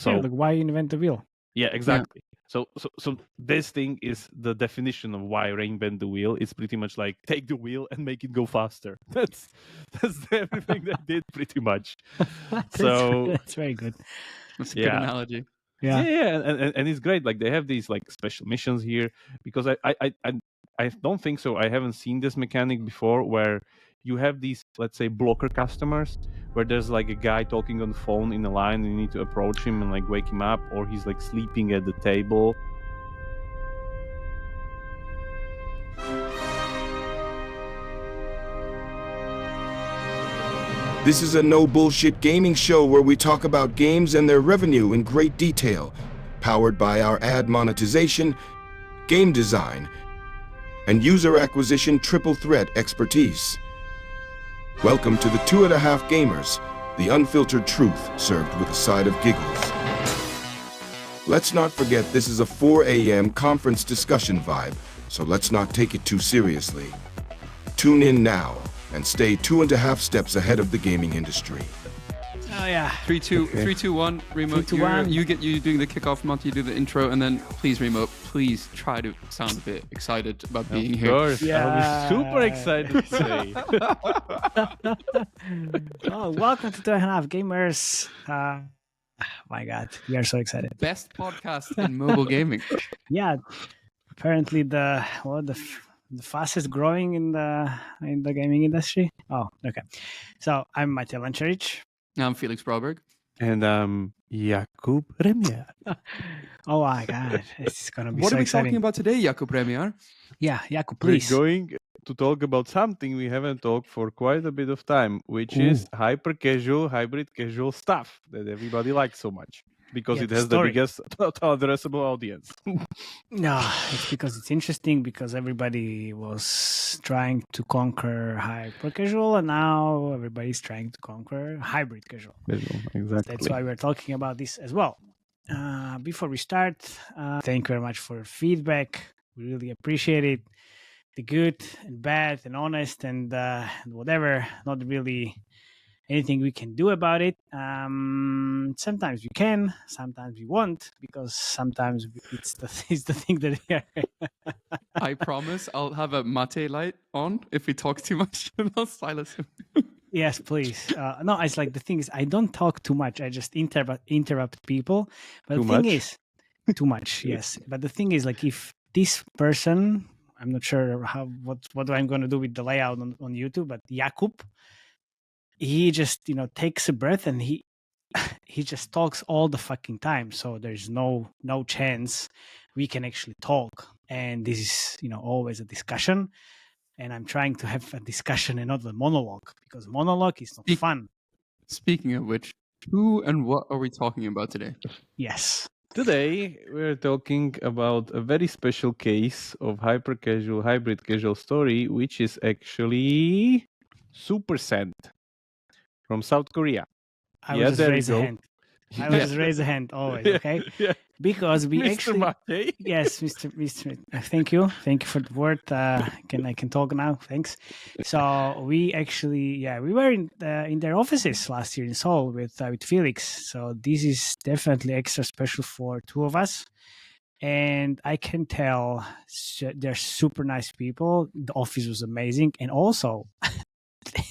So like why invent the wheel? Yeah, exactly. So this thing is the definition of why reinvent the wheel. It's pretty much like take the wheel and make it go faster. That's everything they did pretty much. That's very good. That's a good analogy. Yeah, and it's great. Like they have these like special missions here because I don't think so. I haven't seen this mechanic before where you have these, let's say, blocker customers where there's like a guy talking on the phone in a line and you need to approach him and like wake him up, or he's like sleeping at the table. This is a no bullshit gaming show where we talk about games and their revenue in great detail, powered by our ad monetization, game design, and user acquisition triple threat expertise. Welcome to the 2.5 Gamers, the unfiltered truth served with a side of giggles. Let's not forget this is a 4 a.m. conference discussion vibe, so let's not take it too seriously. Tune in now and stay 2.5 steps ahead of the gaming industry. Oh yeah. 3, 2, 1. Remo, 3, 2, 1. you doing the kickoff, Monty, you do the intro, and then please, Remo, please try to sound a bit excited about being here. Of course, Yeah. I'll be super excited today. Oh, welcome to 2.5 Gamers. My God, we are so excited. Best podcast in mobile gaming. Yeah, apparently the fastest growing in the gaming industry. Oh, okay. So I'm Matej Lancaric. I'm Felix Braberg. And Jakub Remia. Oh my God, it's gonna be What so are we exciting. talking about today, Jakub Remia? Yeah, Jakub, please. We're going to talk about something we haven't talked for quite a bit of time, which is hyper-casual, hybrid-casual stuff that everybody likes so much because Yeah, it the has story. the biggest total addressable audience. No, it's because it's interesting because everybody was trying to conquer hyper-casual and now everybody's trying to conquer hybrid casual. Exactly. That's why we're talking about this as well. Before we start, thank you very much for feedback. We really appreciate it. The good and bad and honest and whatever, not really anything we can do about it. Sometimes we can, sometimes we won't, because sometimes it's the thing that we are. I promise I'll have a Matej light on if we talk too much and I'll silence him. Yes, please. No, it's like the thing is, I don't talk too much. I just interrupt people. But the thing is, too much. Yes, but the thing is, like, if this person, I'm not sure what I'm going to do with the layout on YouTube, but Jakub, he just takes a breath and he just talks all the fucking time. So there's no chance we can actually talk. And this is always a discussion. And I'm trying to have a discussion and not a monologue, because monologue is not fun. Speaking of which, who and what are we talking about today? Yes. Today, we're talking about a very special case of hyper-casual, hybrid-casual story, which is actually Supercent from South Korea. I will just raise a hand. I will just raise a hand always, okay? Yeah. Because we Mr. actually... Matej. Yes, Mr. Thank you for the word. I can talk now. Thanks. So we actually, we were in their offices last year in Seoul with Felix. So this is definitely extra special for two of us. And I can tell they're super nice people. The office was amazing. And also,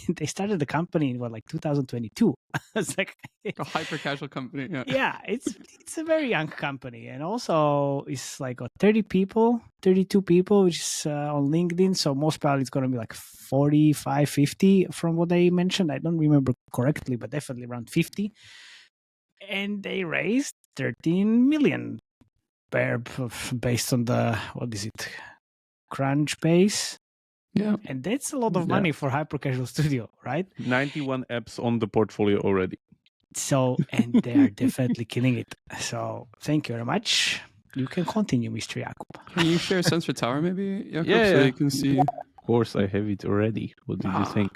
they started the company in 2022. It's like a hyper casual company. Yeah, it's a very young company, and also it's like 32 people, which is on LinkedIn. So most probably it's going to be like 45, 50 from what they mentioned. I don't remember correctly, but definitely around 50. And they raised 13 million based on the Crunchbase. Yeah. And that's a lot of money for Hypercasual Studio, right? 91 apps on the portfolio already. So, and they are definitely killing it. So, thank you very much. You can continue, Mr. Jakub. Can you share Sensor Tower maybe, Jakub, Yeah, so you can see? Of course, I have it already. What did you think?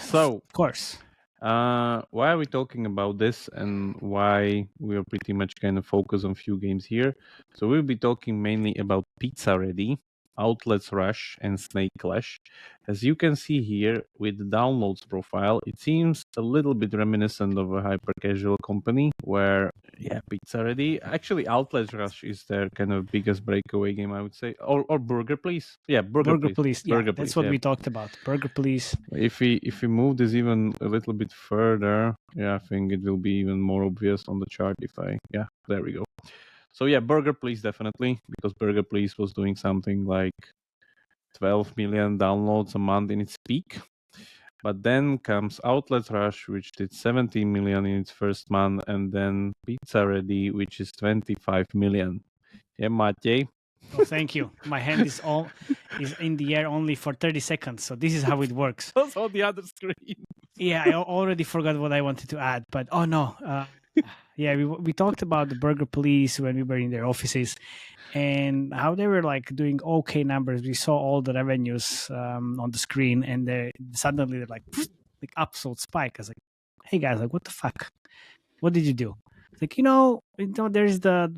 So, of course. Why are we talking about this and why we are pretty much kind of focused on few games here? So we'll be talking mainly about Pizza Ready, Outlast Rush, and Snake Clash. As you can see here with the downloads profile, it seems a little bit reminiscent of a hyper-casual company where Yeah, Pizza Ready. Actually, Outlast Rush is their kind of biggest breakaway game, I would say. Or Burger Please. Yeah, Burger Please. Yeah, Burger that's Please, what yeah. we talked about. Burger Please. If we move this even a little bit further, yeah, I think it will be even more obvious on the chart yeah, there we go. So yeah, Burger Please definitely, because Burger Please was doing something like 12 million downloads a month in its peak. But then comes Outlet Rush, which did 17 million in its first month, and then Pizza Ready, which is 25 million. Yeah, Matej. Oh, thank you. My hand is in the air only for 30 seconds. So this is how it works. That's on the other screen. Yeah, I already forgot what I wanted to add, but oh no. Yeah, we talked about the Burger Police when we were in their offices and how they were like doing okay numbers. We saw all the revenues on the screen, and suddenly they're like absolute spike. I was like, hey guys, like what the fuck? What did you do? It's like, there's the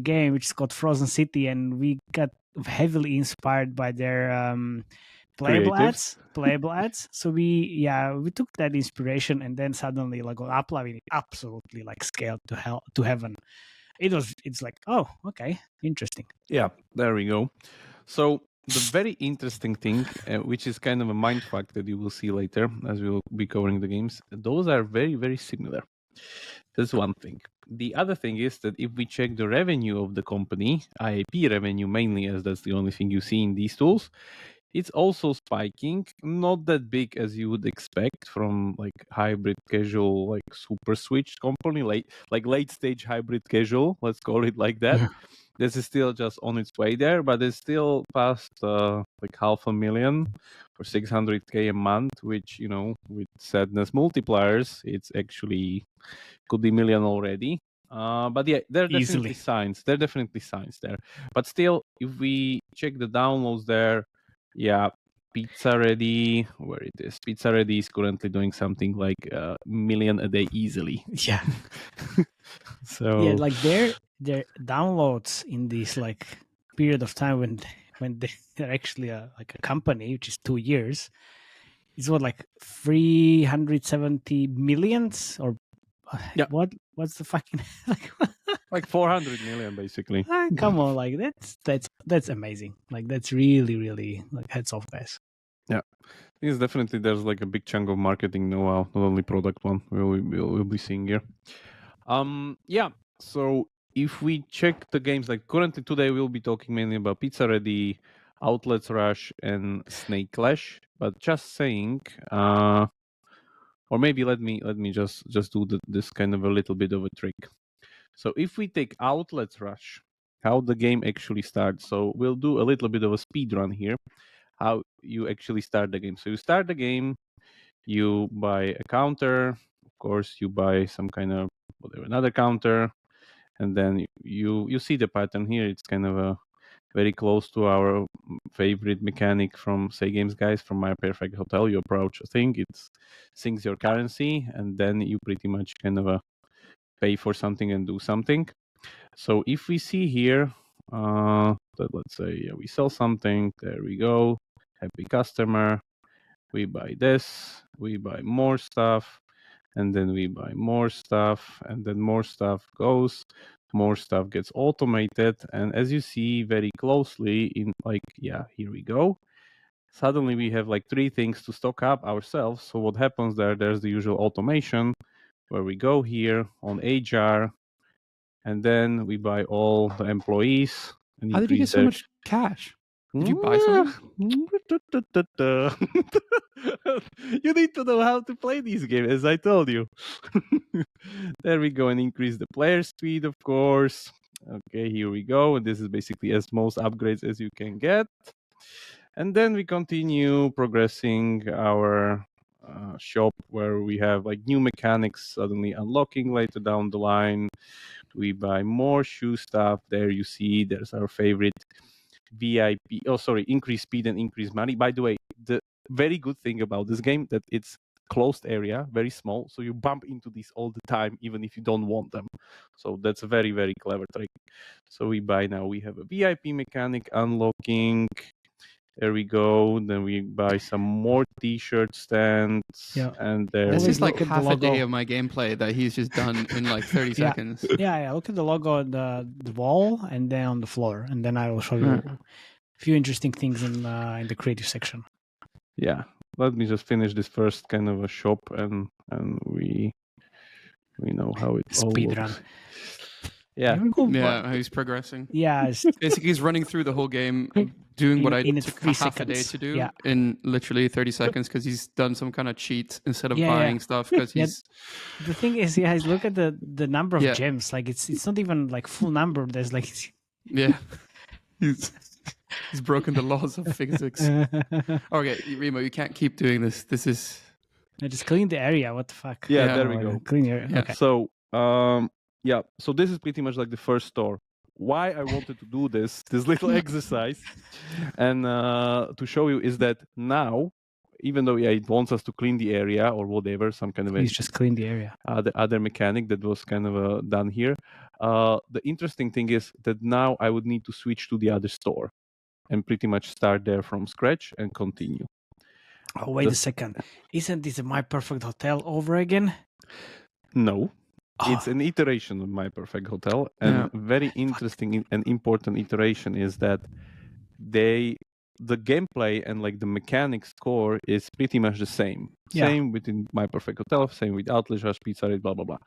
game which is called Frozen City, and we got heavily inspired by their playable ads. So we took that inspiration, and then suddenly like on Upload it absolutely like scaled to heaven. It's like, oh, okay, interesting. Yeah, there we go. So the very interesting thing, which is kind of a mindfuck that you will see later as we will be covering the games, those are very, very similar. That's one thing. The other thing is that if we check the revenue of the company, IAP revenue mainly, as that's the only thing you see in these tools, it's also spiking, not that big as you would expect from like hybrid casual, like super switch company, like late stage hybrid casual, let's call it like that. This is still just on its way there, but it's still past like 500,000 or 600K a month, which, with sadness multipliers, it's actually could be million already. But yeah, there are definitely signs. There are definitely signs there. But still, if we check the downloads there, yeah, Pizza Ready, where it is? Pizza Ready is currently doing something like a million a day easily. Yeah. So yeah, like their downloads in this like period of time when they're actually like a company, which is 2 years, is what like 370 millions or yeah. What's the fucking like 400 million basically. Come on, like that's amazing. Like that's really, really like heads off, guys. Yeah, it's definitely there's like a big chunk of marketing know-how, not only product one. We'll be seeing here. Yeah. So if we check the games, like currently today we'll be talking mainly about Pizza Ready, Outlets Rush, and Snake Clash. But just saying, or maybe let me just do this kind of a little bit of a trick. So if we take Outlets Rush, how the game actually starts. So we'll do a little bit of a speed run here. How you actually start the game. So you start the game, you buy a counter, of course you buy some kind of whatever, another counter, and then you see the pattern here. It's kind of a very close to our favorite mechanic from Say Games guys from My Perfect Hotel. You approach a thing, it syncs your currency, and then you pretty much kind of pay for something and do something. So if we see here that let's say we sell something, there we go, happy customer, we buy this, we buy more stuff, and then we buy more stuff, and then more stuff goes, more stuff gets automated, and as you see very closely in like, yeah, here we go, suddenly we have like 3 things to stock up ourselves. So what happens there's the usual automation where we go here on HR, and then we buy all the employees. And how did you get so much cash? Did you buy something? You need to know how to play these games, as I told you. There we go, and increase the player speed, of course. Okay, here we go. And this is basically as most upgrades as you can get. And then we continue progressing our shop, where we have like new mechanics suddenly unlocking later down the line. We buy more shoe stuff. There you see there's our favorite VIP. Oh, sorry, increase speed and increase money. By the way, the very good thing about this game that it's closed area, very small, so you bump into these all the time, even if you don't want them. So that's a very, very clever trick. So we buy now. We have a VIP mechanic unlocking. There we go. Then we buy some more T-shirt stands. Yeah. And there This Always is like look at the half a day logo. of my gameplay that he's just done in like 30 Yeah. seconds. Yeah. Look at the logo on the wall and then on the floor, and then I will show you Right. a few interesting things in the creative section. Yeah. Let me just finish this first kind of a shop, and we know how it all Speed looks. run. Yeah. Here we go. Yeah, how he's progressing. Yeah. It's Basically, he's running through the whole game, doing what I in took 3 half a day seconds. to do Yeah. in literally 30 seconds because he's done some kind of cheat instead of Yeah, buying stuff because Yeah. he's The thing is, guys, look at the number of Yeah. gems. Like it's not even like full number. There's like yeah he's broken the laws of physics. Okay, Remo, you can't keep doing this. This is I just clean the area. What the fuck? Yeah, Yeah. there we go. Clean the area. Yeah. Okay. So, yeah. So this is pretty much like the first store. Why I wanted to do this little exercise, and to show you is that now, even though it wants us to clean the area or whatever, some kind of Please just clean the area. the other mechanic that was kind of done here. The interesting thing is that now I would need to switch to the other store and pretty much start there from scratch and continue. Oh, wait a second. Isn't this My Perfect Hotel over again? No. Oh, It's an iteration of My Perfect Hotel, and Yeah. very interesting and important iteration is that the gameplay and like the mechanics core is pretty much the same. Yeah. Same within My Perfect Hotel, same with Outlast, Pizza, blah blah blah.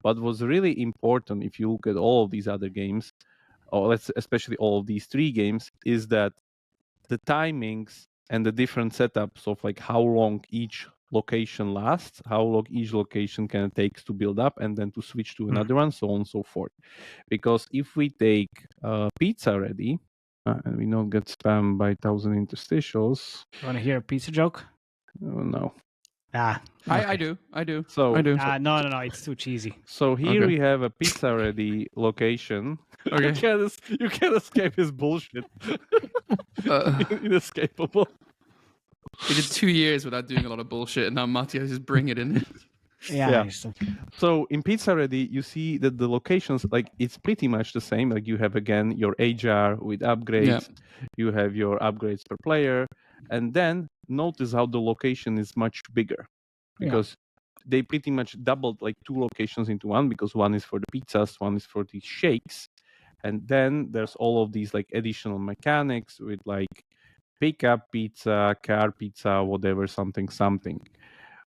But what's really important, if you look at all of these other games, or especially all of these 3 games, is that the timings and the different setups of like how long each location lasts, how long each location kind of takes to build up and then to switch to another one, so on and so forth. Because if we take Pizza Ready, and we don't get spammed by 1,000 interstitials. you want to hear a pizza joke? No. Ah, I do. So I do. no, it's too cheesy. So here Okay. we have a Pizza Ready location. Okay. You can't escape his bullshit. Inescapable. We did 2 years without doing a lot of bullshit, and now Matej just bring it in. Yeah. Yeah. it's- So in Pizza Ready, you see that the locations, like it's pretty much the same. Like you have again your jar with upgrades. You have your upgrades per player, and then notice how the location is much bigger because they pretty much doubled like 2 locations into one, because one is for the pizzas, one is for the shakes, and then there's all of these like additional mechanics with like pickup pizza, car pizza, whatever, something.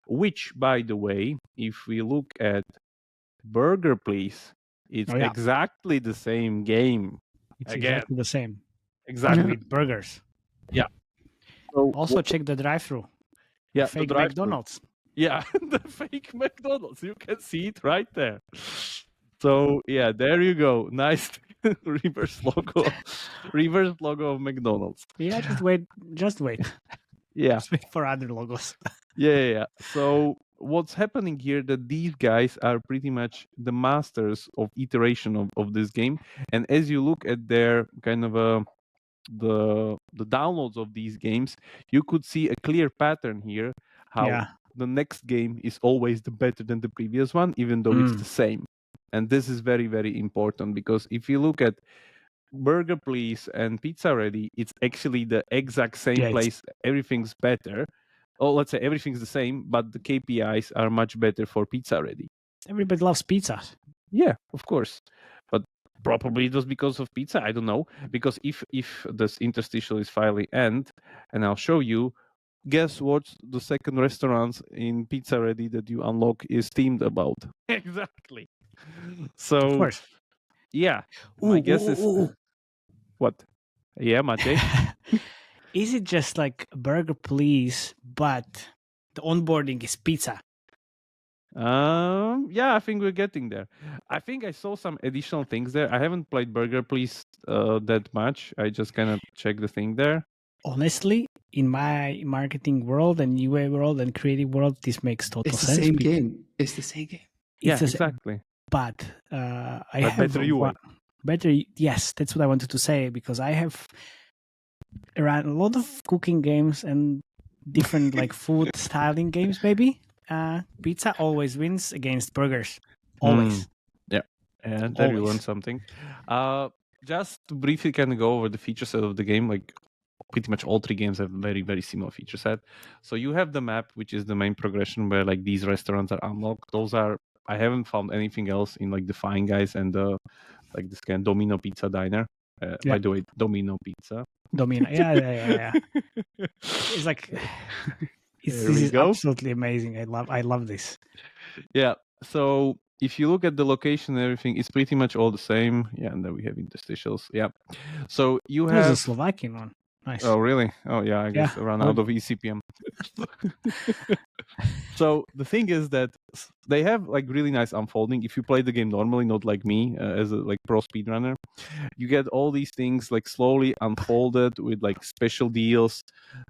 Which, by the way, if we look at Burger Please, it's Oh, yeah. exactly the same game. It's Again. exactly the same. Exactly. With burgers. So, Also, check the drive-through. yeah, The fake drive-thru. McDonald's. Yeah, the fake McDonald's. You can see it right there. So yeah, there you go. Nice reverse logo of McDonald's. Yeah, just wait. Just wait. Yeah. Just wait for other logos. Yeah. So what's happening here, that these guys are pretty much the masters of iteration of this game. And as you look at their kind of the downloads of these games, you could see a clear pattern here, how Yeah. the next game is always the better than the previous one, even though it's the same. And this is very, very important, because if you look at Burger Please and Pizza Ready, it's actually the exact same Yeah, it's- place. Everything's better. Or let's say everything's the same, but the KPIs are much better for Pizza Ready. Everybody loves pizza. Yeah, of course. But probably it was because of pizza. I don't know. Because if this interstitial is finally end, and I'll show you, guess what the second restaurant in Pizza Ready that you unlock is themed about? Exactly. So Of course. yeah, my guess is what? Yeah, Matej. Is it just like Burger Please, but the onboarding is pizza? Yeah, I think we're getting there. I think I saw some additional things there. I haven't played Burger Please that much. I just kind of checked the thing there. Honestly, in my marketing world and UA world and creative world, this makes total It's the sense. same because game. It's the same game. Yeah, it's the same- exactly. But I But have better UI. better. Yes, that's what I wanted to say, because I have around a lot of cooking games and different like food styling games. Maybe pizza always wins against burgers. Always. And there you Always. learn something. Just to briefly kind of go over the feature set of the game, like pretty much all 3 games have very, very similar feature set. So you have the map, which is the main progression where like these restaurants are unlocked. Those are, I haven't found anything else in like the Fine Guys and like this kind of Domino Pizza Diner. By the way, Domino Pizza. Domino, yeah. It's like this is absolutely amazing. I love this. Yeah. So if you look at the location and everything, it's pretty much all the same. Yeah, and then we have interstitials. Yeah. So you have the Slovakian one. Nice. Oh, really? Oh, yeah. I guess run out of eCPM. So the thing is that they have like really nice unfolding. If you play the game normally, not like me as a like pro speedrunner, you get all these things like slowly unfolded with like special deals,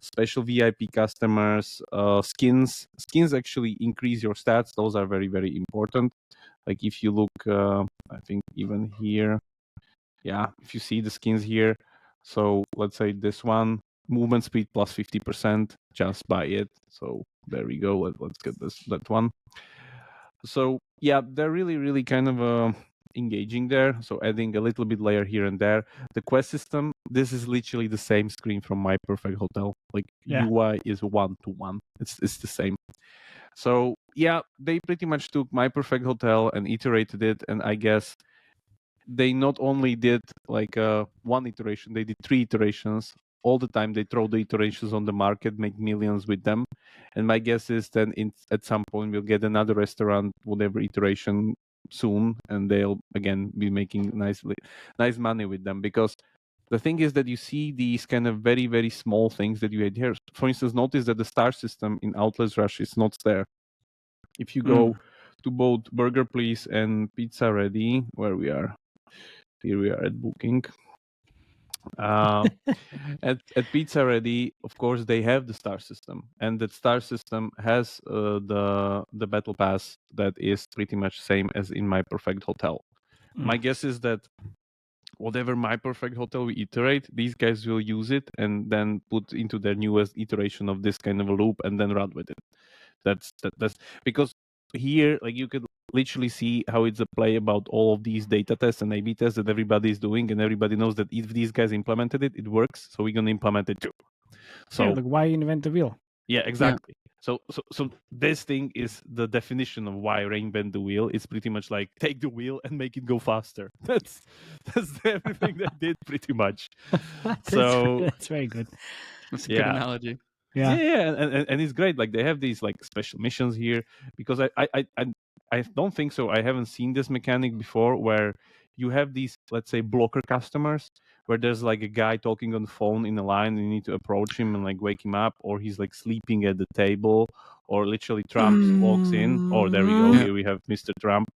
special VIP customers, skins. Skins actually increase your stats. Those are very, very important. Like if you look, I think even here, yeah, if you see the skins here. So let's say this one, movement speed plus 50%, just buy it. So there we go. Let's get that one. So yeah, they're really, really kind of engaging there. So adding a little bit layer here and there. The quest system, this is literally the same screen from My Perfect Hotel. Like UI is 1-to-1. It's the same. So yeah, they pretty much took My Perfect Hotel and iterated it, and I guess they not only did like one iteration, they did 3 iterations. All the time they throw the iterations on the market, make millions with them. And my guess is that at some point we'll get another restaurant, whatever iteration soon, and they'll again be making nice money with them. Because the thing is that you see these kind of very, very small things that you had here. For instance, notice that the star system in Outlast Rush is not there. If you go to both Burger Please and Pizza Ready, where we are, here we are at booking. At Pizza Ready, of course, they have the star system, and that star system has the battle pass that is pretty much same as in My Perfect Hotel. My guess is that whatever My Perfect Hotel we iterate, these guys will use it and then put into their newest iteration of this kind of a loop and then run with it. That's because here, like, you could literally see how it's a play about all of these data tests and A/B tests that everybody is doing, and everybody knows that if these guys implemented it, it works. So we're gonna implement it too. So like why invent the wheel? Yeah, exactly. Yeah. So this thing is the definition of why reinvent the wheel. It's pretty much like take the wheel and make it go faster. That's everything they did pretty much. That's very good. That's a good analogy. Yeah, and it's great. Like they have these like special missions here because I don't think so. I haven't seen this mechanic before where you have these, let's say, blocker customers where there's like a guy talking on the phone in a line and you need to approach him and like wake him up, or he's like sleeping at the table, or literally Trump walks in, or there we go, here we have Mr. Trump,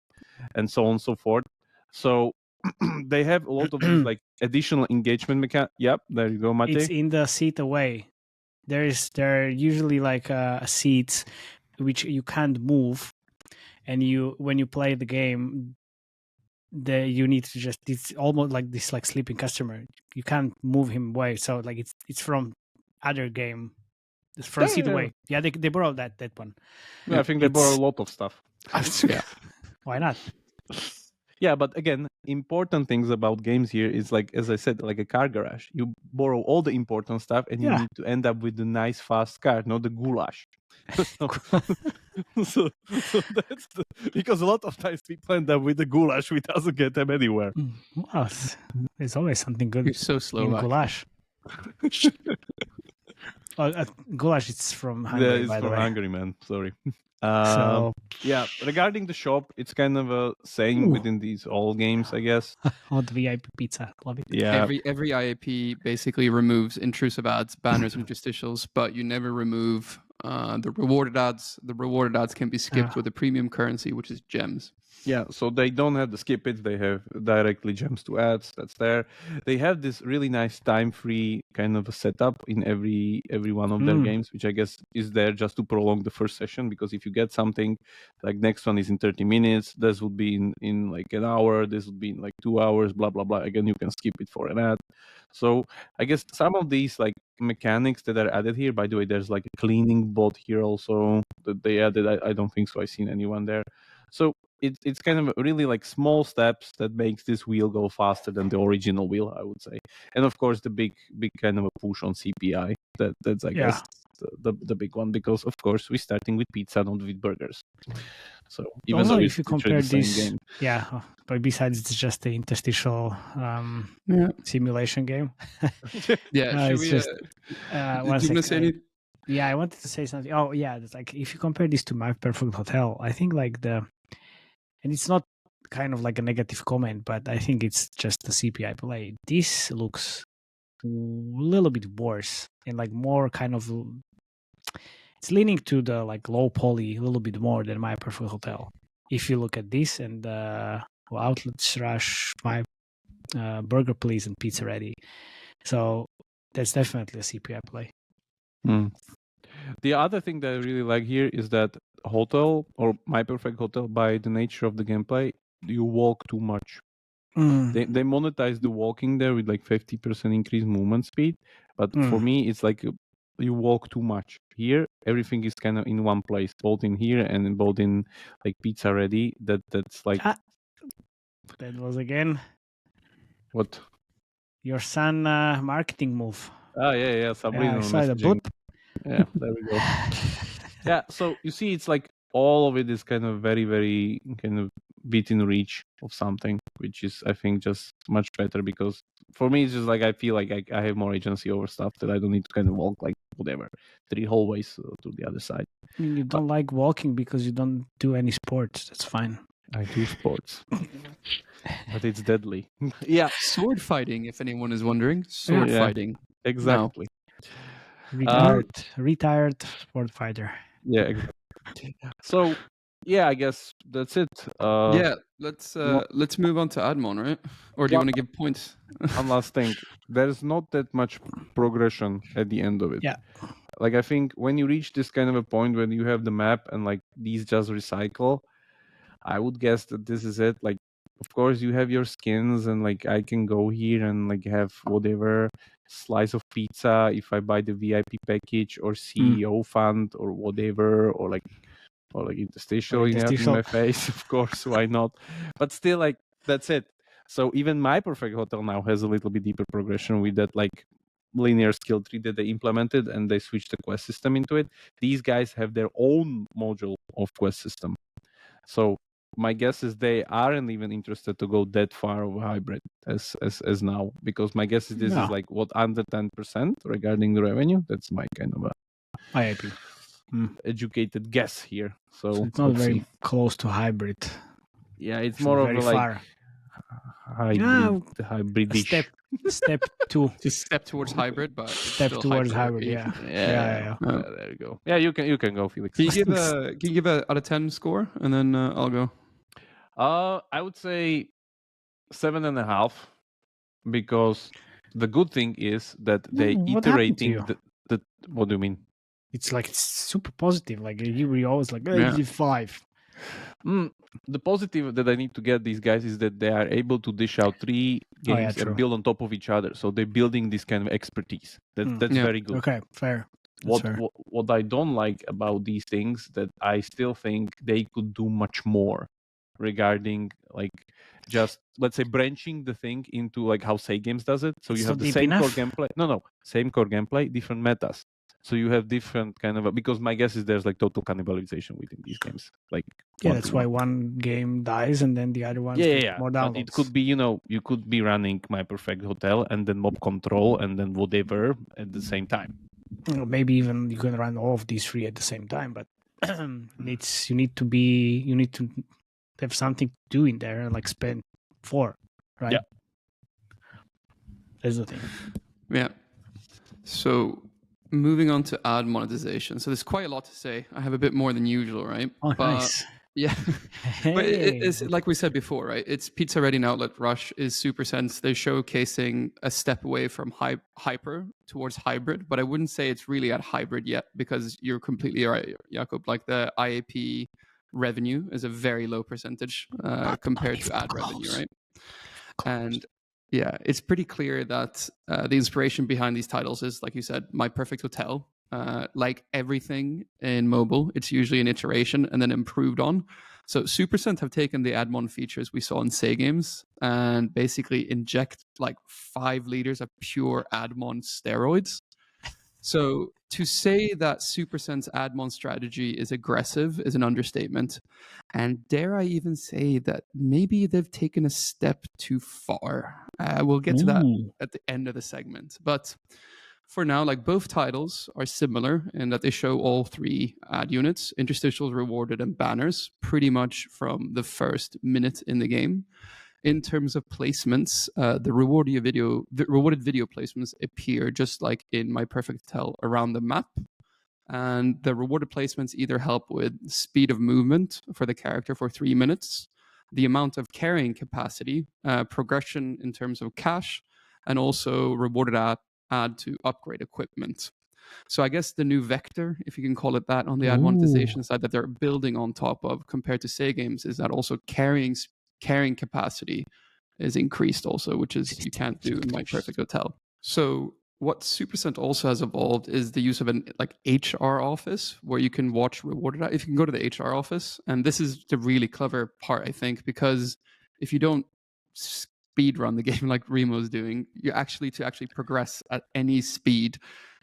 and so on and so forth. So they have a lot of these like additional engagement mechanics. Yep, there you go, Matej. It's in the seat away. There are usually like seats which you can't move, and when you play the game, you need to just, it's almost like this like sleeping customer. You can't move him away. So like it's from other game. It's from seat away. Yeah, they borrowed that one. Yeah, I think they borrow a lot of stuff. Yeah. Why not? Yeah, but again, important things about games here is like, as I said, like a car garage. You borrow all the important stuff and you need to end up with the nice, fast car, not the goulash. so that's because a lot of times people end up with the goulash, which doesn't get them anywhere. Wow, there's always something good. You're so slow in goulash. Goulash, it's from Hungary, by the way. It's from Hungary, man. Sorry. Yeah, regarding the shop, it's kind of a saying within these all games, I guess. Oh, the VIP pizza, love it. Yeah, every IAP basically removes intrusive ads, banners, and interstitials, but you never remove the rewarded ads. The rewarded ads can be skipped with a premium currency, which is gems. Yeah, so they don't have the skip it, they have directly gems to ads, that's there. They have this really nice time-free kind of a setup in every one of their games, which I guess is there just to prolong the first session, because if you get something, like next one is in 30 minutes, this would be in like an hour, this would be in like 2 hours, blah, blah, blah. Again, you can skip it for an ad. So I guess some of these like mechanics that are added here, by the way, there's like a cleaning bot here also that they added. I don't think so. I've seen anyone there. So it's kind of really like small steps that makes this wheel go faster than the original wheel, I would say. And of course, the big kind of a push on CPI. That's I guess the big one, because of course we're starting with pizza, not with burgers. So even also, though if you compare the same this, game. but besides it's just the interstitial simulation game. Yeah, it's just. do you want to say anything? Yeah, I wanted to say something. Oh, yeah, it's like if you compare this to My Perfect Hotel, I think like and it's not kind of like a negative comment, but I think it's just the CPI play. This looks a little bit worse and like more kind of. It's leaning to the like low poly a little bit more than My Perfect Hotel. If you look at this and Outlast Rush, My Burger Please, and Pizza Ready, so that's definitely a CPI play. The other thing that I really like here is that Hotel or My Perfect Hotel, by the nature of the gameplay, you walk too much. They monetize the walking there with like 50% increased movement speed, but for me it's like you walk too much. Here everything is kind of in one place, both in here and both in like Pizza Ready. That's like that was again what your son marketing move. Yeah, Sabrina messaging. Yeah, there we go. Yeah, so you see, it's like all of it is kind of very, very kind of within reach of something, which is, I think, just much better, because for me, it's just like I feel like I have more agency over stuff that I don't need to kind of walk like whatever 3 hallways to the other side. I mean, you don't like walking because you don't do any sports. That's fine. I do sports, but it's deadly. Yeah, sword fighting. If anyone is wondering, sword fighting. Exactly. No. Retired sport fighter. Yeah, exactly. So, yeah, I guess that's it. Let's move on to Admon, right? Or do you want to give points? One last thing. There's not that much progression at the end of it. Yeah. Like, I think when you reach this kind of a point when you have the map and like these just recycle, I would guess that this is it. Like, of course, you have your skins, and like I can go here and like have whatever slice of pizza if I buy the VIP package or CEO fund or whatever, or like interstitial in my face. Of course, why not? But still, like, that's it. So even My Perfect Hotel now has a little bit deeper progression with that like linear skill tree that they implemented, and they switched the quest system into it. These guys have their own module of quest system. So my guess is they aren't even interested to go that far of a hybrid as now, because my guess is this is like what, under 10% regarding the revenue. That's my kind of a IAP. Educated guess here. So it's not very close to hybrid. Yeah, it's more of a like hybridish. Step 2. Just step towards hybrid, but step towards hybrid. Yeah. There you go. Yeah, you can go, Felix. Can you give a out of 10 score, and then I'll go. I would say 7.5, because the good thing is that they iterating the. What do you mean? It's like super positive. Like you were always like 5. The positive that I need to get these guys is that they are able to dish out 3 games and build on top of each other. So they're building this kind of expertise. That's very good. Okay, fair. What I don't like about these things, that I still think they could do much more regarding like just, let's say, branching the thing into like how Say Games does it. So you have the same core gameplay. No, same core gameplay, different metas. So you have different kind of because my guess is there's like total cannibalization within these games. Like that's why one game dies and then the other one more downloads. But it could be, you could be running My Perfect Hotel and then Mob Control and then whatever at the same time. Maybe even you can run all of these 3 at the same time, but you need to have something to do in there and like spend 4, right? Yeah. That's the thing. Yeah. So moving on to ad monetization. So there's quite a lot to say. I have a bit more than usual, right? Oh, nice. Yeah. But it's like we said before, right? It's Pizza Ready and Outlet Rush is Supercent. They're showcasing a step away from hyper towards hybrid, but I wouldn't say it's really at hybrid yet, because you're completely right, Jakub. Like the IAP revenue is a very low percentage compared to ad revenue, right? And yeah, it's pretty clear that the inspiration behind these titles is, like you said, My Perfect Hotel. Like everything in mobile, it's usually an iteration and then improved on. So Supercent have taken the Admon features we saw in Say Games and basically inject like 5 liters of pure Admon steroids. So to say that Supercent's Admon strategy is aggressive is an understatement. And dare I even say that maybe they've taken a step too far. We'll get to that at the end of the segment. But for now, like both titles are similar in that they show all 3 ad units, interstitials, rewarded, and banners, pretty much from the first minute in the game. In terms of placements, the rewarded video placements appear just like in My Perfect Tell around the map. And the rewarded placements either help with speed of movement for the character for 3 minutes, the amount of carrying capacity, progression in terms of cash, and also rewarded ad to upgrade equipment. So I guess the new vector, if you can call it that, on the ad monetization side that they're building on top of compared to Say Games is that also carrying capacity is increased also, which is you can't do in My Perfect Hotel. So what Supercent also has evolved is the use of an like HR office where you can watch rewarded. If you can go to the HR office, and this is the really clever part, I think, because if you don't speed run the game like Remo's doing, to actually progress at any speed,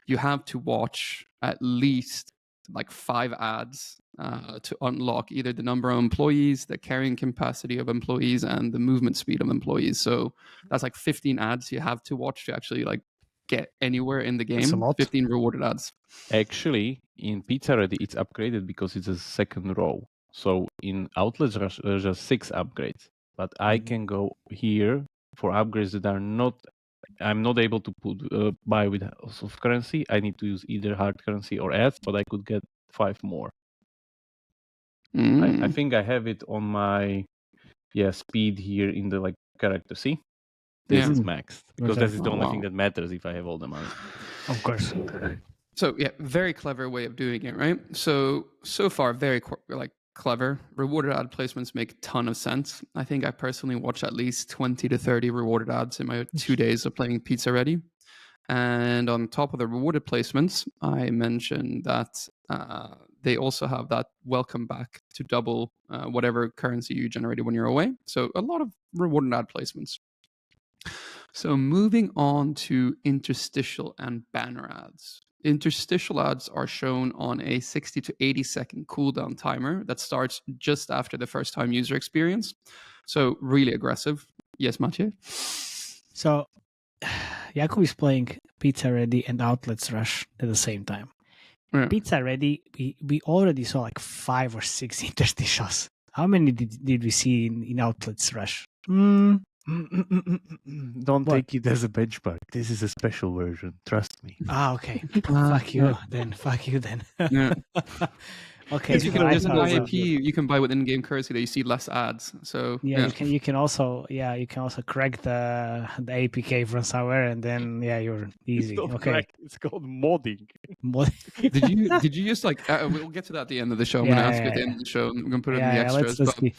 you have to watch at least like 5 ads to unlock either the number of employees, the carrying capacity of employees, and the movement speed of employees. So that's like 15 ads you have to watch to actually like get anywhere in the game. 15 rewarded ads. Actually, in Pizza Ready, it's upgraded because it's a second row. So in Outlast, there's just 6 upgrades. But I can go here for upgrades that are not. I'm not able to buy with soft currency. I need to use either hard currency or ads, but I could get 5 more. I think I have it on my speed here in the like character. See, this is maxed because this is the only thing that matters if I have all the money. Of course. So yeah, very clever way of doing it, right? So far, very like clever. Rewarded ad placements make a ton of sense. I think I personally watched at least 20 to 30 rewarded ads in my 2 days of playing Pizza Ready. And on top of the rewarded placements, I mentioned that they also have that welcome back to double whatever currency you generated when you're away. So a lot of rewarded ad placements. So moving on to interstitial and banner ads. Interstitial ads are shown on a 60 to 80 second cooldown timer that starts just after the first time user experience. So really aggressive. Yes, Matej? So Jakub is playing Pizza Ready and Outlast Rush at the same time. Yeah. Pizza Ready, we already saw like 5 or 6 interstitials. How many did we see in Outlast Rush? Don't take it as a benchmark. This is a special version. Trust me. Okay. Fuck you then. Yeah. Okay. You can just buy IP. You can buy with in-game currency that you see less ads. So yeah. You can also crack the APK from somewhere, and then you're easy. It's not okay. crack, it's called modding. Did you just like? We'll get to that at the end of the show. I'm gonna ask you at the end of the show. I'm gonna put it in the extras. Let's see.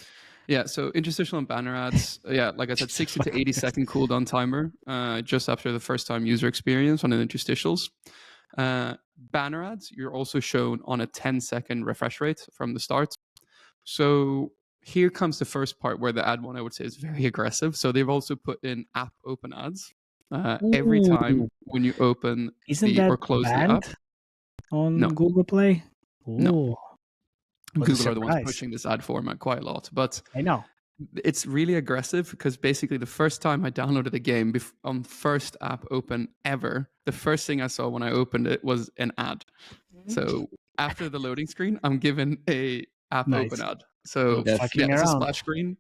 Yeah, so interstitial and banner ads, like I said, 60 to 80 second cooldown timer just after the first time user experience on the interstitials. Banner ads, you're also shown on a 10-second refresh rate from the start. So here comes the first part where the ad one, I would say, is very aggressive. So they've also put in app open ads. Every time when you open or close the app. On Google Play? Ooh. No. Google are the ones pushing this ad format quite a lot, but I know it's really aggressive because basically the first time I downloaded the game on first app open ever, the first thing I saw when I opened it was an ad. So after the loading screen, I'm given a app open ad. So it's a splash screen.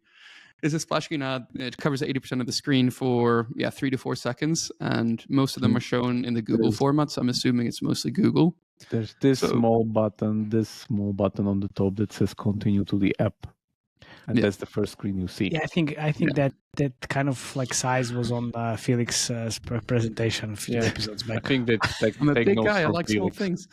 It's a splash screen ad. It covers 80% of the screen for 3 to 4 seconds, and most of them are shown in the Google format. So I'm assuming it's mostly Google. There's this small button on the top that says continue to the app. And that's the first screen you see. Yeah, I think that kind of like size was on Felix's presentation a few episodes back. I think that I'm a big guy, I like small things.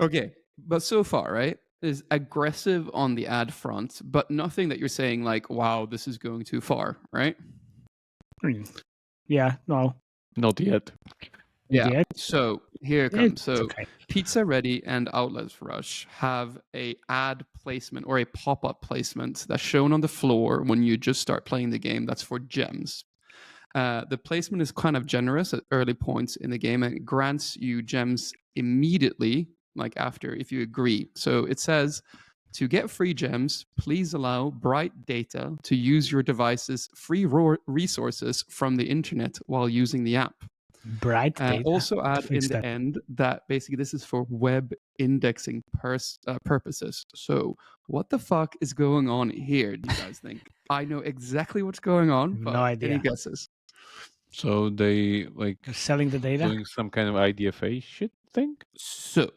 Okay, but so far, right, is aggressive on the ad front, but nothing that you're saying like, wow, this is going too far, right? Yeah, no. Not yet. Yeah. So here it comes. So Pizza Ready and Outlast Rush have a ad placement or a pop-up placement that's shown on the floor when you just start playing the game that's for gems. The placement is kind of generous at early points in the game, and it grants you gems immediately, like after, if you agree. So it says, to get free gems, please allow Bright Data to use your device's free resources from the internet while using the app. Bright Data. Also add in the end that basically this is for web indexing purposes. So what the fuck is going on here, do you guys think? I know exactly what's going on, but no idea. Any guesses? So they like They're selling the data? doing some kind of IDFA shit thing? So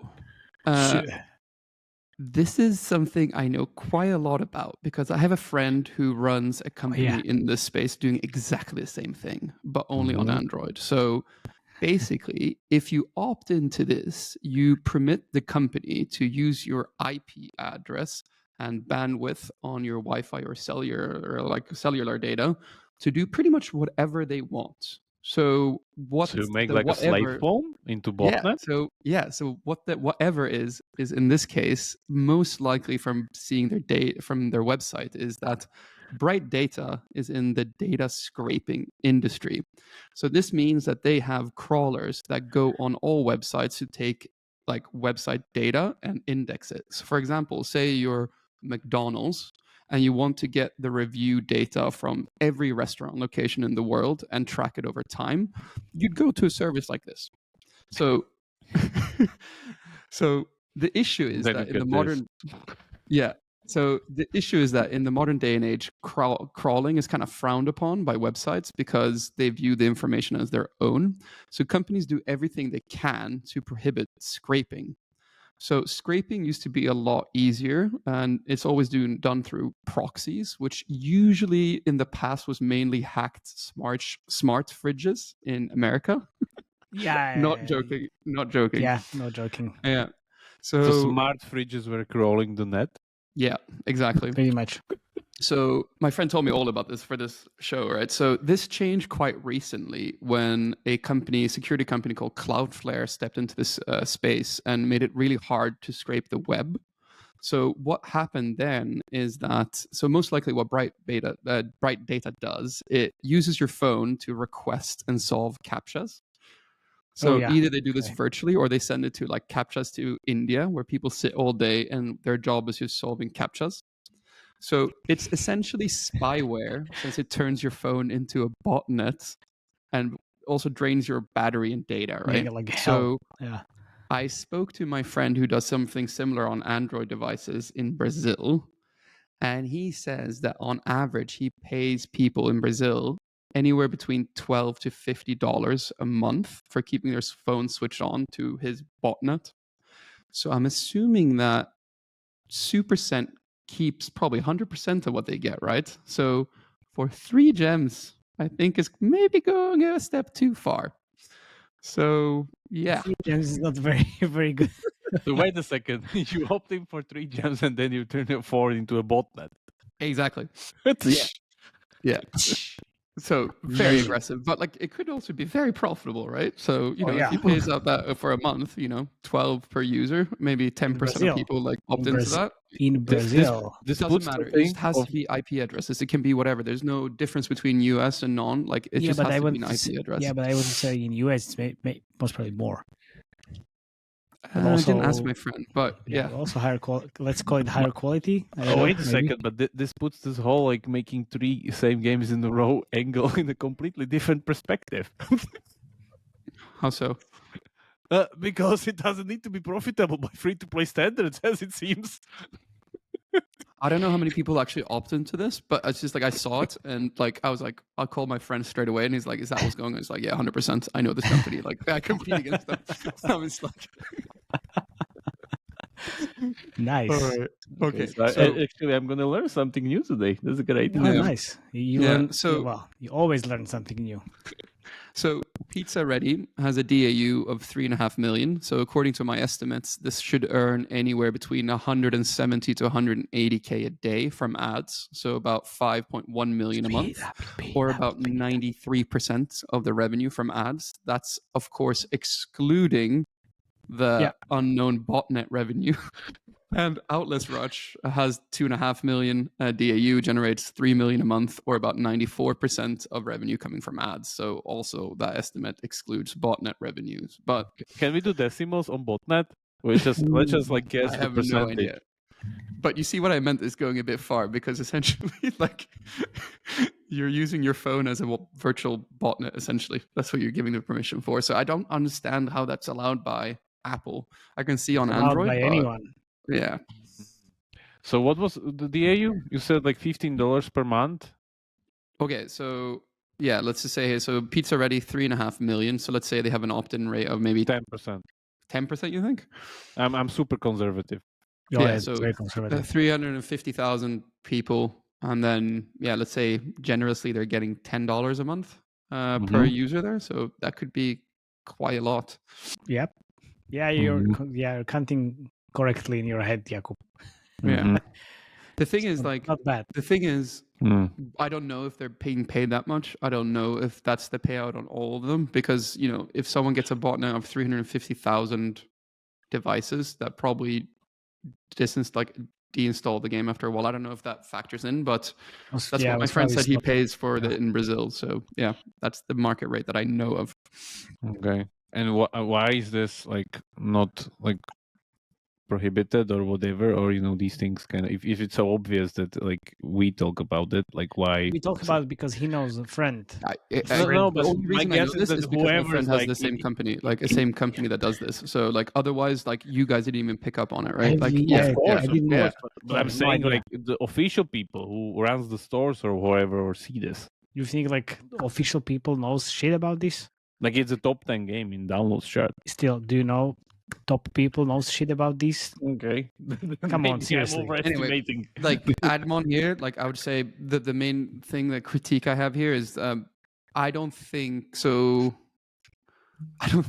this is something I know quite a lot about because I have a friend who runs a company in this space doing exactly the same thing, but only on Android. So basically, if you opt into this, you permit the company to use your IP address and bandwidth on your Wi-Fi or cellular data to do pretty much whatever they want. So to make like a slave phone into botnet? So whatever is in this case most likely from seeing their data from their website is that Bright Data is in the data scraping industry. So this means that they have crawlers that go on all websites to take like website data and index it. So for example, say you're McDonald's and you want to get the review data from every restaurant location in the world and track it over time, you'd go to a service like this. So, so the issue is that in the modern, So the issue is that in the modern day and age, crawling is kind of frowned upon by websites because they view the information as their own. So companies do everything they can to prohibit scraping. So scraping used to be a lot easier, and it's always done through proxies, which usually in the past was mainly hacked smart fridges in America. Not joking. Yeah, no joking. Yeah. So smart fridges were crawling the net? Yeah, exactly. Pretty much. So my friend told me all about this for this show, right? So this changed quite recently when a security company called Cloudflare stepped into this space and made it really hard to scrape the web. So what happened then is that, so most likely what Bright Data does, it uses your phone to request and solve CAPTCHAs. So either they do this virtually or they send it to like CAPTCHAs to India where people sit all day and their job is just solving CAPTCHAs. So it's essentially spyware since it turns your phone into a botnet and also drains your battery and data, right? Yeah, like hell. So I spoke to my friend who does something similar on Android devices in Brazil, and he says that on average he pays people in Brazil anywhere between $12 to $50 a month for keeping their phone switched on to his botnet. So I'm assuming that Supercent keeps probably 100% of what they get, right? So for 3 gems, I think is maybe going a step too far. So yeah, 3 gems is not very, very good. So wait a second, you opt in for 3 gems and then you turn your 4 into a botnet. Exactly. Yeah. So very aggressive, but like it could also be very profitable, right? So if you pays out that for a month, 12 per user, maybe 10% of people like opt into that. In Brazil, this doesn't matter. It just has to be IP addresses. It can be whatever. There's no difference between US and non. Like it just has to be an IP address. Yeah, but I would say in US it's most probably more. I didn't ask my friend, but also higher quality. Let's call it higher quality. Wait a second, but this puts this whole like making 3 same games in a row angle in a completely different perspective. How so? Because it doesn't need to be profitable by free-to-play standards, as it seems. I don't know how many people actually opt into this, but it's just like I saw it and like I was like, I'll call my friend straight away, and he's like, "Is that what's going on?" He's like, "Yeah, 100%. I know this company. Like, I compete against them." I was like, nice. All right. Okay. So actually, I'm going to learn something new today. That's a great idea. Oh, nice. You always learn something new. So Pizza Ready has a DAU of 3.5 million. So according to my estimates, this should earn anywhere between 170 to 180K a day from ads. So about 5.1 million a month, or about 93% of the revenue from ads. That's, of course, excluding the unknown botnet revenue. And Outlast Rush has 2.5 million DAU, generates 3 million a month, or about 94% of revenue coming from ads. So also that estimate excludes botnet revenues. But can we do decimals on botnet? Let's just like guess I the have percentage. no idea. But you see what I meant is going a bit far, because essentially, like, you're using your phone as a virtual botnet. Essentially, that's what you're giving the permission for. So I don't understand how that's allowed by Apple. I can see on Android, by anyone. Yeah. So what was the DAU? You said like $15 per month. Okay, so yeah, let's just say here. So Pizza Ready 3.5 million. So let's say they have an opt-in rate of maybe 10%. 10%. You think? I'm super conservative. Yeah, so 350,000 people, and then let's say generously they're getting $10 a month per user there. So that could be quite a lot. Yep. Yeah, you're counting correctly in your head, Jakub. Yeah. The thing is, like, not bad. The thing is, I don't know if they're being paid that much. I don't know if that's the payout on all of them, because if someone gets a botnet of 350,000 devices, that probably deinstall the game after a while. I don't know if that factors in, but that's what my friend said he pays for it in Brazil. So yeah, that's the market rate that I know of. Okay. And why is this like not like prohibited or whatever, or these things kind of, if it's so obvious that like we talk about it, like why we talk about it? Because he knows a friend. No, but my guess is that whoever my friend has the same company, like a same company that does this. So like otherwise, like you guys didn't even pick up on it, right? Like of course. But I'm saying like the official people who runs the stores or whoever or see this. You think like official people knows shit about this? Like it's a top 10 game in downloads chart. Still, do you know top people knows shit about this? Okay. Come on, seriously. Anyway, like Admon here, like I would say that the main thing, the critique I have here is I don't think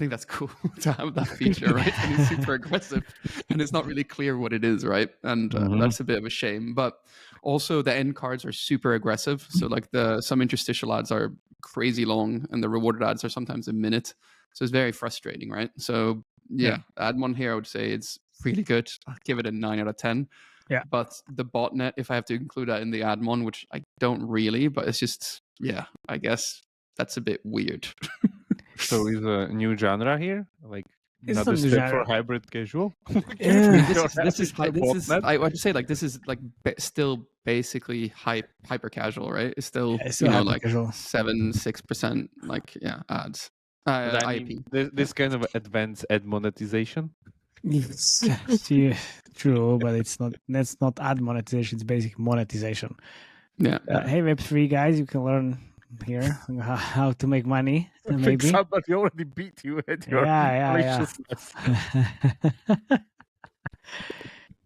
that's cool to have that feature, right? And it's super aggressive, and it's not really clear what it is, right? And that's a bit of a shame. But also the end cards are super aggressive. So like some interstitial ads are crazy long, and the rewarded ads are sometimes a minute. So it's very frustrating, right? So yeah, Admon here, I would say it's really good. I'll give it a 9 out of 10. Yeah. But the botnet, if I have to include that in the Admon, which I don't really, but it's just, I guess that's a bit weird. So is a new genre here? Like another step for hybrid casual? This is I would say like this is like still basically hyper casual, right? It's still like 7-6% like ads. IP. This kind of advanced ad monetization. Yes, true, but that's not ad monetization. It's basic monetization. Yeah. Hey, Web3 guys, you can learn here how to make money. Maybe somebody already beat you at your graciousness.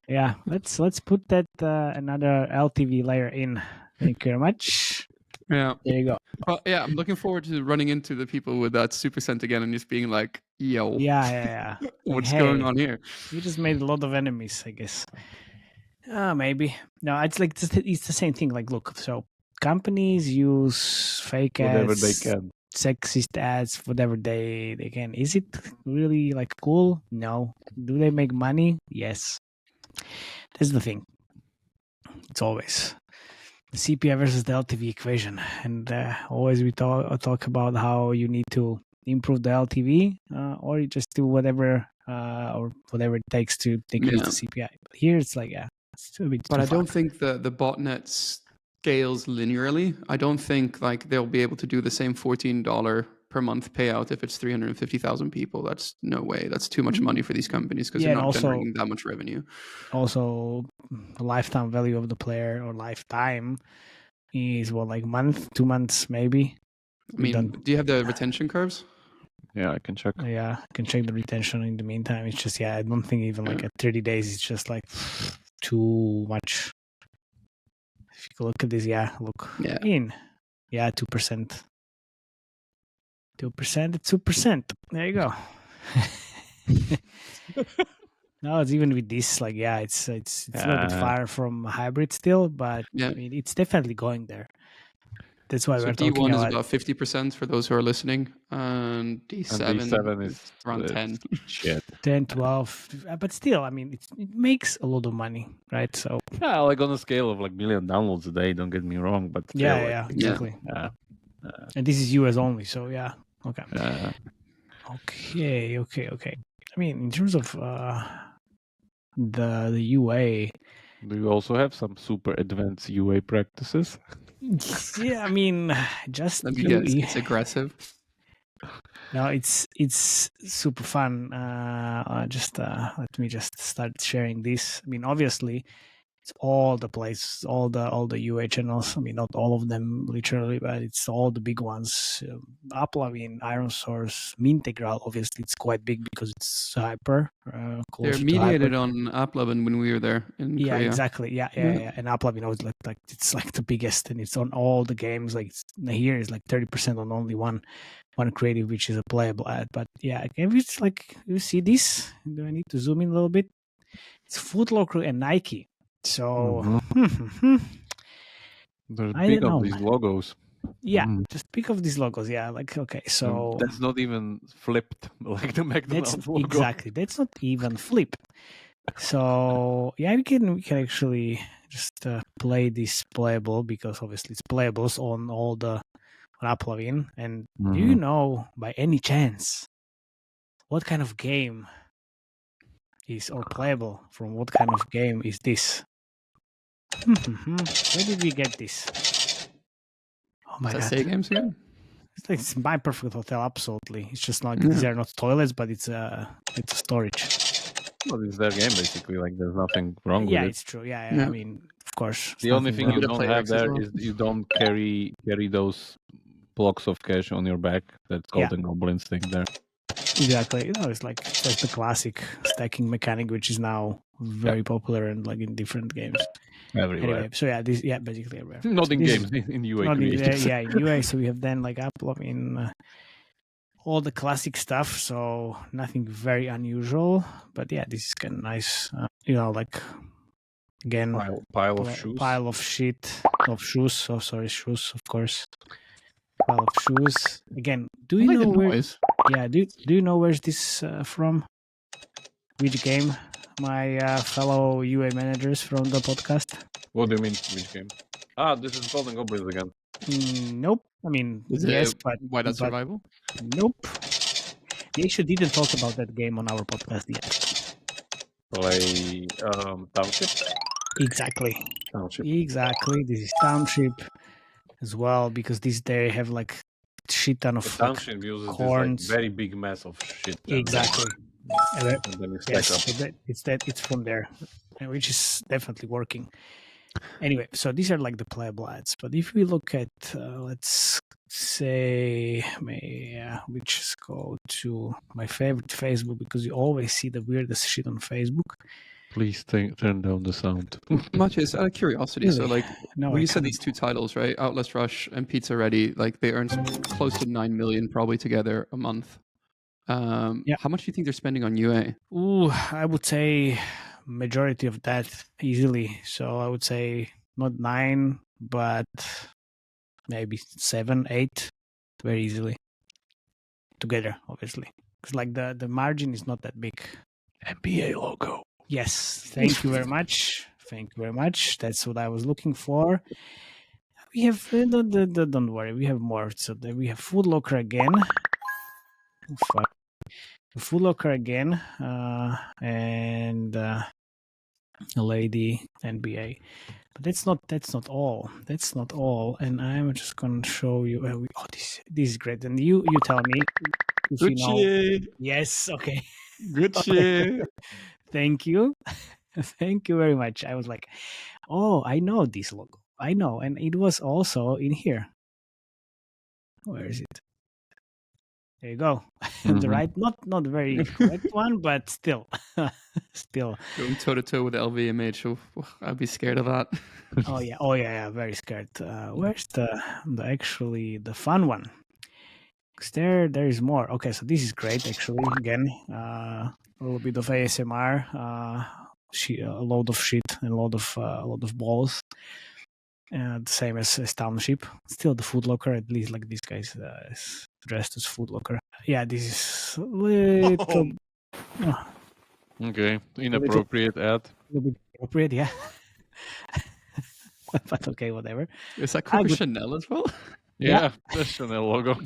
Yeah. Let's put that another LTV layer in. Thank you very much. Yeah. There you go. Well, I'm looking forward to running into the people with that Supercent again and just being like, yo. Yeah. What's going on here? You just made a lot of enemies, I guess. Maybe. No, it's like it's the same thing. Like, look, so companies use fake whatever ads, they can, sexist ads, whatever they can. Is it really like cool? No. Do they make money? Yes. That's the thing. It's always the CPI versus the LTV equation, and always we talk about how you need to improve the LTV, or you just do whatever it takes to decrease the CPI. But here it's like it's a bit. But I don't think the botnet scales linearly. I don't think like they'll be able to do the same $14 per month payout if it's 350,000 people. That's no way. That's too much money for these companies because they're not generating that much revenue. Also, the lifetime value of the player or lifetime is like month, 2 months, maybe. I mean, do you have the retention curves? Yeah, I can check. Yeah, I can check the retention in the meantime. It's just, I don't think even like at 30 days, it's just like too much. If you look at this, in. 2%. 2%, it's 2%. There you go. No, it's even with this, like, it's a little bit far from hybrid still, but I mean, it's definitely going there. That's why so we're talking D1 is about about 50% for those who are listening, and D7 is around 10. Shit. 10, 12. But still, I mean, it makes a lot of money, right? So Yeah, like on a scale of like million downloads a day. Don't get me wrong, but still, yeah, exactly. Yeah. And this is US only, so yeah. Okay. Yeah. Okay. I mean, in terms of the UA, do you also have some super advanced UA practices? yeah, I mean, just Let me guess, it's aggressive. No, it's super fun. Just let me just start sharing this. I mean, obviously, it's all the places, all the UA channels. I mean, not all of them literally, but it's all the big ones. Uplavin, Iron Source, Mintegral. Obviously, it's quite big because it's Hyper. They're mediated on Uplavin when we were there in yeah, Korea. exactly. Yeah. And Uplavin was like it's like the biggest, and it's on all the games. Like here is like 30% on only one creative, which is a playable ad. But yeah, if it's like you see this, do I need to zoom in a little bit? It's Foot Locker and Nike. So There's I big don't of know, these man. logos. Yeah, just pick of these logos. Yeah, like okay, so that's not even flipped like the McDonald's logo. Exactly, that's not even flipped. So yeah, we can actually just play this playable because obviously it's playables on all the Uplavin. And do you know by any chance what kind of game is or playable from what kind of game is this? Where did we get this? Oh my god! Say games again? It's My Perfect Hotel. Absolutely, it's just like these are not toilets, but it's a storage. Well, it's their game basically. Like there's nothing wrong with it. Yeah, it's true. Yeah. I mean, of course. The only thing you wrong. don't have there is you don't carry those blocks of cash on your back. That's Golden Goblins thing there. Exactly. It's like the classic stacking mechanic, which is now very popular and like in different games. Everywhere. Anyway, so basically everywhere. Not so in games, in UA creators. In UA. So we have then like Apple in all the classic stuff. So nothing very unusual, but yeah, this is kind of nice. Like again, pile of shoes. Pile of shit of shoes. Oh, sorry, shoes, of course. Pile of shoes. Again, do you know where? Yeah, do you know where's this from? Which game? My fellow UA managers from the podcast. What do you mean, which game? This is Golden Goblins again. Nope. I mean, yes, but Why not Survival? Nope. They actually didn't talk about that game on our podcast yet. Play Township? Exactly. Township. Exactly. This is Township as well, because they have like shit ton of Township uses corns. This, like, very big mess of shit. Exactly. And then it's from there, which is definitely working. Anyway, so these are like the playable ads. But if we look at, let's say, we just go to my favorite Facebook, because you always see the weirdest shit on Facebook. Please turn down the sound. Matej, out of curiosity, Really? so like, No, you said these two titles, right? Outlast Rush and Pizza Ready, like they earn close to 9 million probably together a month. How much do you think they're spending on UA? Ooh, I would say majority of that easily. So I would say not 9, but maybe 7, 8, very easily together, obviously, because like the margin is not that big. NBA logo. Yes, thank you very much. Thank you very much. That's what I was looking for. We have don't worry, we have more. So we have Food Locker again. Food Locker again, and a lady NBA. But that's not all. That's not all. And I'm just gonna show you. This is great. And you tell me if Good you know. shit. Yes. Okay. Good shit. Thank you. Thank you very much. I was like, oh, I know this logo. I know, and it was also in here. Where is it? There you go. The right, not very correct one, but still. Going toe to toe with LVMH. I'd be scared of that. Oh yeah, very scared. Where's the fun one? Because there is more. Okay, so this is great actually. Again, a little bit of ASMR. A load of shit and a lot of balls. The same as Township. Still the Food Locker, at least like this guy's is dressed as Food Locker. Yeah, this is a little... Okay, inappropriate ad. A little bit appropriate, yeah. But okay, whatever. Is that Coco Chanel as well? Yeah, the Chanel logo.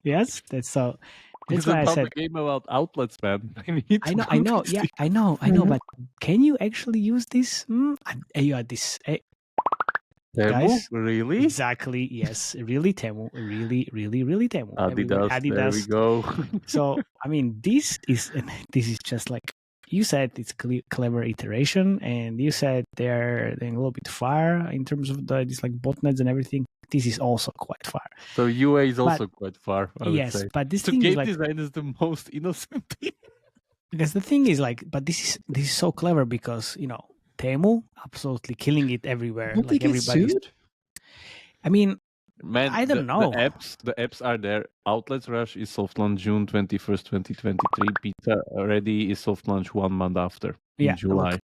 Yes, that's so. That's It's why I a said. game about outlets, man. I know. Yeah, I know. But can you actually use this? You are this. Guys, really? Exactly. Yes. Really, Temu. Really, Temu. Adidas. There we go. So I mean, this is just like you said. It's clever iteration, and you said they're a little bit far in terms of these like botnets and everything. This is also quite far. So UA is also quite far. I would say. But this so thing game is like, design is the most innocent thing. Because the thing is like, but this is so clever because Temu absolutely killing it everywhere. Don't like everybody. I mean, man, I don't know. The apps are there. Outlets Rush is soft launch June 21st, 2023. Pizza Ready is soft launch 1 month after in July. Look.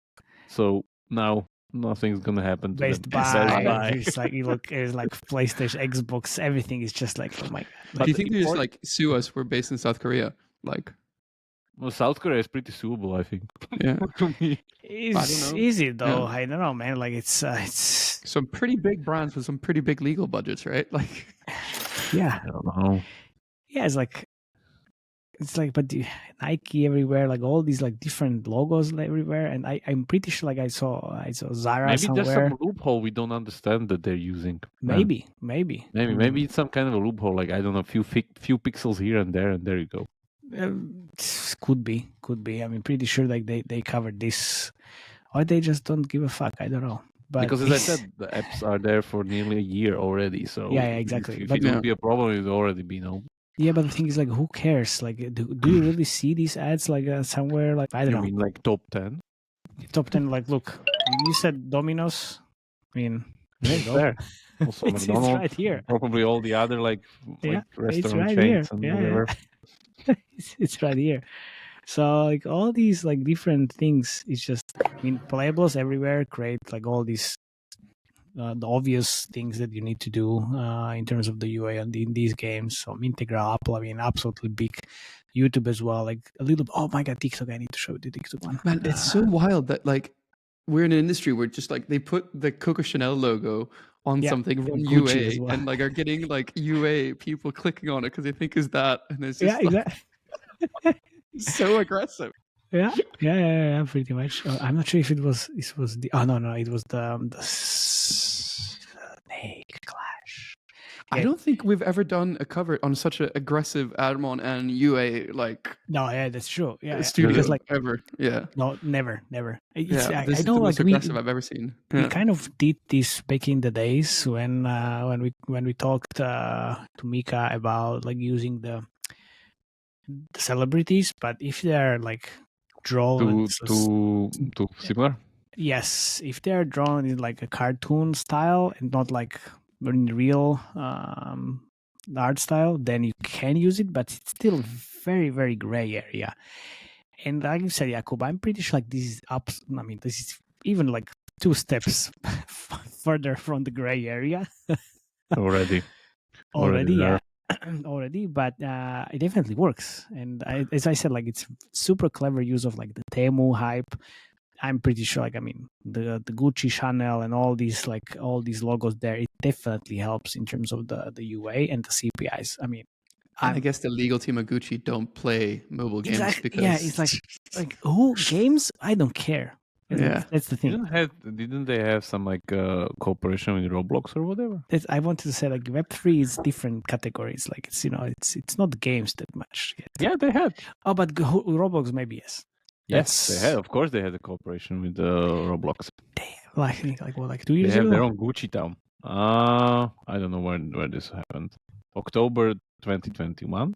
So now nothing's gonna happen to Best them. Buy. It's like it's like PlayStation, Xbox, everything is just like, oh my god. Like, do you think they just like sue us? We're based in South Korea. Like, well, South Korea is pretty suable, I think. Yeah. To me. It's easy though. I don't know, man. Like it's some pretty big brands with some pretty big legal budgets, right? Like, yeah. I don't know. Yeah, it's like, but Nike everywhere, like all these like different logos everywhere, and I'm pretty sure like I saw Zara maybe somewhere. there's some loophole we don't understand that they're using. Maybe it's some kind of a loophole. Like I don't know, few pixels here and there you go. Could be. I mean, pretty sure like they covered this, or they just don't give a fuck. I don't know. But because as I said, the apps are there for nearly a year already. So yeah, exactly. If it would be a problem, it would already be known. Yeah, but the thing is, like, who cares? Like, do you really see these ads like somewhere? Like, I don't know. You mean like top 10? Top 10. Like, look, you said Domino's. I mean, there you go. There. Also it's McDonald's, right here. Probably all the other like restaurant right chains here. and whatever. It's right here. So like all these like different things, it's just, I mean, playables everywhere create like all these the obvious things that you need to do in terms of the UA and in these games. So Integral, Apple, I mean, absolutely big. YouTube as well, like a little. Oh my god, TikTok! I need to show you the TikTok one. Man, it's so wild that like we're in an industry where just like they put the Coco Chanel logo on something from UA well. And like are getting like UA people clicking on it because they think is that, and it's just exactly. So aggressive. Yeah, pretty much. I'm not sure if it was the. Oh no, it was the Snake Clash. I don't think we've ever done a cover on such an aggressive Admon and UA like. No, yeah, that's true. Yeah, studio because, like ever. Yeah. No, never. This I is know, the most like, aggressive I've ever seen. We kind of did this back in the days when we talked to Mika about like using the celebrities, but if they're like drawn too similar. Yes, if they're drawn in like a cartoon style and not like in real art style, then you can use it, but it's still very, very gray area. And like you said, Jakub, I'm pretty sure like this is this is even like 2 steps further from the gray area. Already, yeah. Already, but it definitely works. And as I said, like it's super clever use of like the Temu hype. I'm pretty sure, like, I mean, the Gucci, Chanel, and all these logos there, it definitely helps in terms of the UA and the CPIs. I mean, I guess the legal team of Gucci don't play mobile games because it's like who games? I don't care. Yeah, that's the thing. Didn't they have some like cooperation with Roblox or whatever? I wanted to say like Web3 is different categories. Like it's it's not games that much yet. Yeah, they had. Oh, but Roblox maybe yes. Yes, they had. Of course, they had a cooperation with Roblox. Damn, like 2 years ago. They have their own Gucci town. I don't know where this happened. October 2021.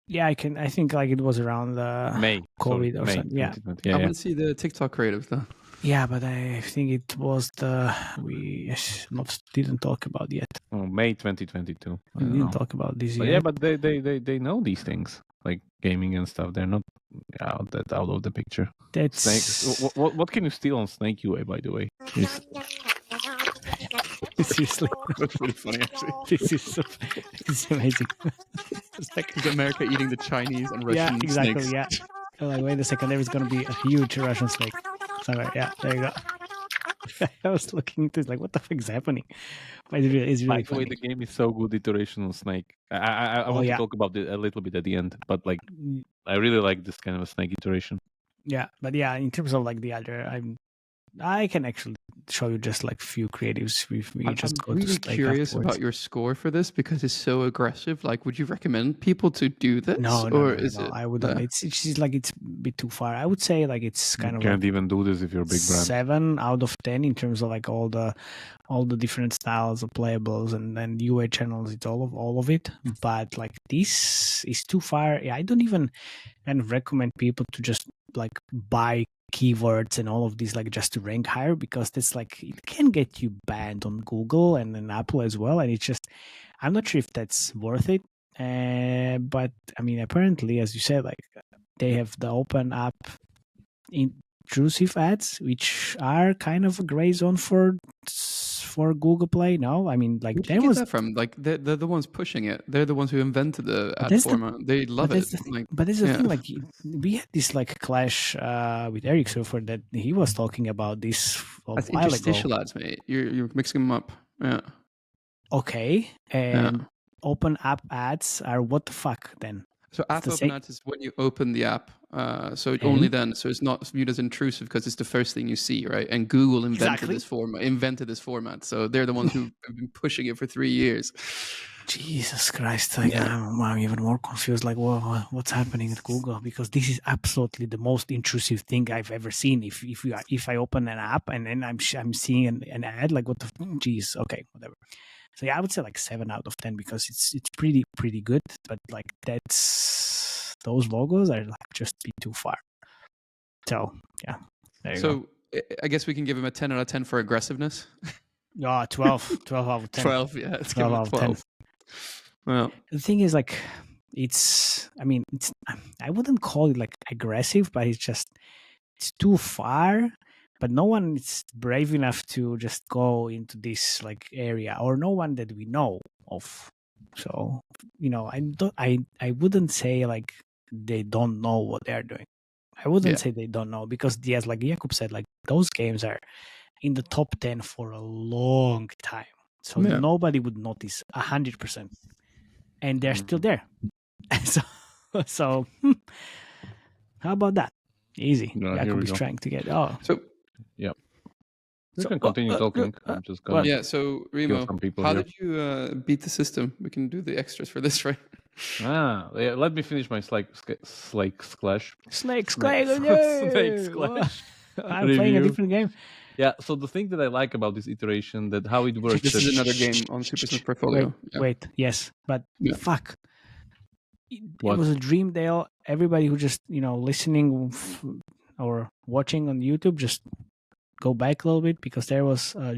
Yeah, I think like it was around May COVID or something. Yeah, I want to see the TikTok creative though. Yeah, but I think it was we didn't talk about yet. Oh, May 2022. We didn't talk about this yet. Yeah, but they know these things like gaming and stuff. They're not out of the picture. That's Snake. What can you steal on Snake UA, by the way? Seriously, That's really funny, actually. this is amazing. Is America eating the Chinese and Russian Yeah, exactly. snakes? Yeah. Like, wait a second, there is going to be a huge Russian snake somewhere. Yeah, there you go. I was looking into it, like, what the fuck is happening? But it's really By the way, funny. the game is so good, Iteration on Snake. I want to talk about it a little bit at the end, but like, I really like this kind of a Snake iteration. Yeah, but yeah, in terms of like the other, I can actually show you just like few creatives. I'm really curious about your score for this because it's so aggressive. Like, would you recommend people to do this? No, I wouldn't. It's like it's a bit too far. I would say like it's kind of can't even do this if you're a big brand. 7 out of 10 in terms of like all the different styles of playables and UA channels. It's all of it. But like this is too far. Yeah, I don't even kind of recommend people to just like buy keywords and all of these like just to rank higher, because that's like it can get you banned on Google and then Apple as well, and it's just I'm not sure if that's worth it. But I mean, apparently, as you said, like they have the open app intrusive ads, which are kind of a gray zone for Google Play. No, I mean, like where was that from? Like they're the ones pushing it. They're the ones who invented the ad format. They love it. But there's the thing. Like we had this like clash with Eric Surfer that he was talking about this a That's while interstitial ago. ads, mate. You're mixing them up. Yeah. Okay, and open app ads are what the fuck then? So app open ads is when you open the app. So only then. So it's not viewed as intrusive because it's the first thing you see, right? And Google invented this format. So they're the ones who've been pushing it for 3 years. Jesus Christ! Like, I'm even more confused. Like, what's happening at Google? Because this is absolutely the most intrusive thing I've ever seen. If I open an app and then I'm seeing an ad, like what the geez? Okay, whatever. So yeah, I would say like 7 out of 10 because it's pretty good. But like those logos are like just a bit too far. So yeah, there you go. I guess we can give him a 10 out of 10 for aggressiveness. Yeah, 12 out of 10. 12, yeah, let's give him a 12. Well, the thing is like I wouldn't call it like aggressive, but it's too far. But no one is brave enough to just go into this like area, or no one that we know of. So I wouldn't say like they don't know what they're doing. I wouldn't say they don't know, because yes, like Jakub said, like those games are in the top 10 for a long time, so nobody would notice 100%, and they're still there. so how about that? Easy. Jakub is trying to get yeah. You can continue talking. I'm just gonna so Remo, how did you beat the system? We can do the extras for this, right? Let me finish my Snake Splash. Snake Splash. I'm playing a different game. Yeah, so the thing that I like about this iteration, that how it works. This is another game on Supercet portfolio. Wait, yes, but fuck. It was a dream, Dale. Everybody who just listening or watching on YouTube, just go back a little bit, because there is a